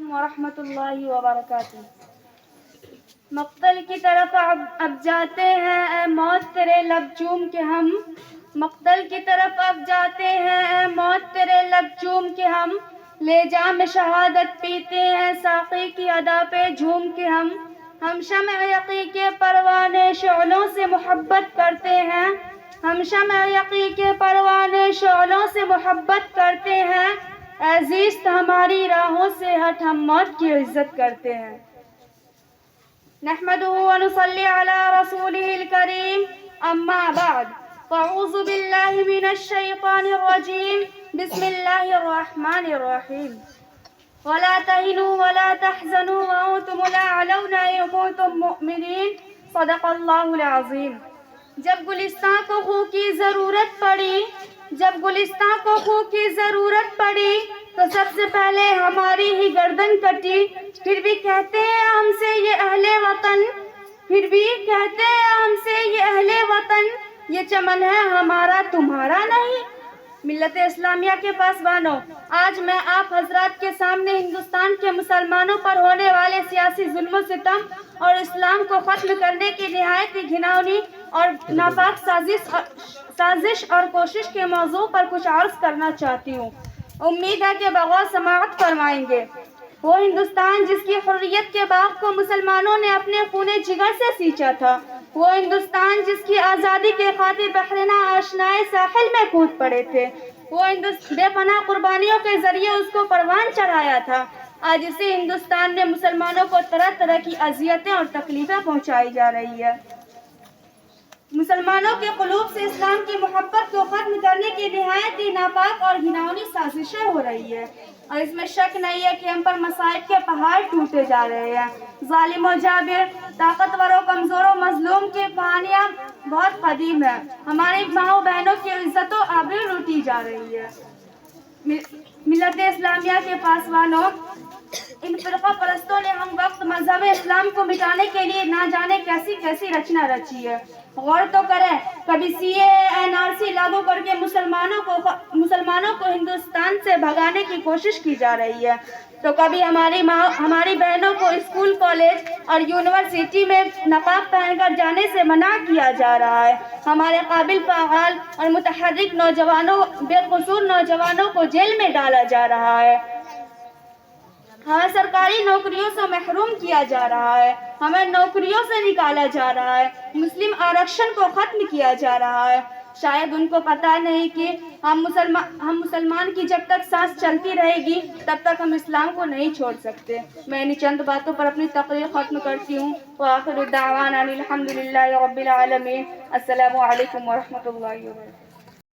علیکم ورحمۃ اللہ وبرکاتہ۔ مقتل کی طرف اب جاتے ہیں اے موت تیرے لب چوم کے ہم، مقتل کی طرف اب جاتے ہیں اے موت تیرے لب چوم کے ہم، لے جام شہادت پیتے ہیں ساقی کی ادا پہ جھوم کے ہم شمع یقی کے پروانے شعلوں سے محبت کرتے ہیں، ہم شمع یقی کے پروانے شعلوں سے محبت کرتے ہیں، اے زیست ہماری راہوں سے ہٹ ہم موت کی عزت کرتے ہیں۔ نحمدہ ونصلی علی رسولہ الکریم، اما بعد، فاعوذ باللہ من الشیطان الرجیم، بسم اللہ الرحمن الرحیم۔ ولا تهنوا ولا تحزنوا وانتم الاعلون ان كنتم مؤمنین، صدق اللہ العظیم۔ جب گلستان کو خوں کی ضرورت پڑی، جب گلستان کو خوں کی ضرورت پڑی تو سب سے پہلے ہماری ہی گردن کٹی، پھر بھی کہتے ہیں ہم سے یہ اہل وطن، پھر بھی کہتے ہیں ہم سے یہ اہل وطن، یہ چمن ہے ہمارا تمہارا نہیں۔ ملت اسلامیہ کے پاسبانوں، آج میں آپ حضرات کے سامنے ہندوستان کے مسلمانوں پر ہونے والے سیاسی ظلم و ستم اور اسلام کو ختم کرنے کی نہایت ہی گھناؤنی اور ناپاک سازش اور کوشش کے موضوع پر کچھ عرض کرنا چاہتی ہوں۔ امید ہے کہ بغور سماعت فرمائیں گے۔ وہ ہندوستان جس کی حریت کے باغ کو مسلمانوں نے اپنے خون جگر سے سینچا تھا، وہ ہندوستان جس کی آزادی کے خاطر بحرنا آشنائے ساحل میں کود پڑے تھے، وہ بے پناہ قربانیوں کے ذریعے اس کو پروان چڑھایا تھا، آج اسی ہندوستان میں مسلمانوں کو طرح طرح کی اذیتیں اور تکلیفیں پہنچائی جا رہی ہے۔ مسلمانوں کے قلوب سے اسلام کی محبت کو ختم کرنے کی نہایت ہی ناپاک اور گھناؤنی سازشیں ہو رہی ہے، اور اس میں شک نہیں ہے کہ ہم پر مصائب کے پہاڑ ٹوٹے جا رہے ہیں۔ ظالم و جابر، طاقتور و کمزور و مظلوم کی کہانیاں بہت قدیم ہیں، ہماری ماؤں بہنوں کی عزت و آبرو لوٹی جا رہی ہے۔ ملت اسلامیہ کے پاسبانوں، ان فرقہ پرستوں نے ہم وقت مذہب اسلام کو مٹانے کے لیے نہ جانے کیسی کیسی رچنا رچی ہے۔ غور تو کریں، کبھی سی اے این آر سی لاگو کر کے مسلمانوں کو ہندوستان سے بھگانے کی کوشش کی جا رہی ہے، تو کبھی ہماری بہنوں کو اسکول، کالج اور یونیورسٹی میں نقاب پہن کر جانے سے منع کیا جا رہا ہے، ہمارے قابل، فعال اور متحرک نوجوانوں، بے قصور نوجوانوں کو جیل میں ڈالا جا رہا ہے، ہمیں سرکاری نوکریوں سے محروم کیا جا رہا ہے، ہمیں نوکریوں سے نکالا جا رہا ہے، مسلم آرکشن کو ختم کیا جا رہا ہے۔ شاید ان کو پتہ نہیں کہ ہم مسلمان کی جب تک سانس چلتی رہے گی تب تک ہم اسلام کو نہیں چھوڑ سکتے۔ میں انہی چند باتوں پر اپنی تقریر ختم کرتی ہوں۔ وآخر دعوانا الحمدللہ رب العالمین۔ السلام علیکم ورحمۃ اللہ وبرکاتہ۔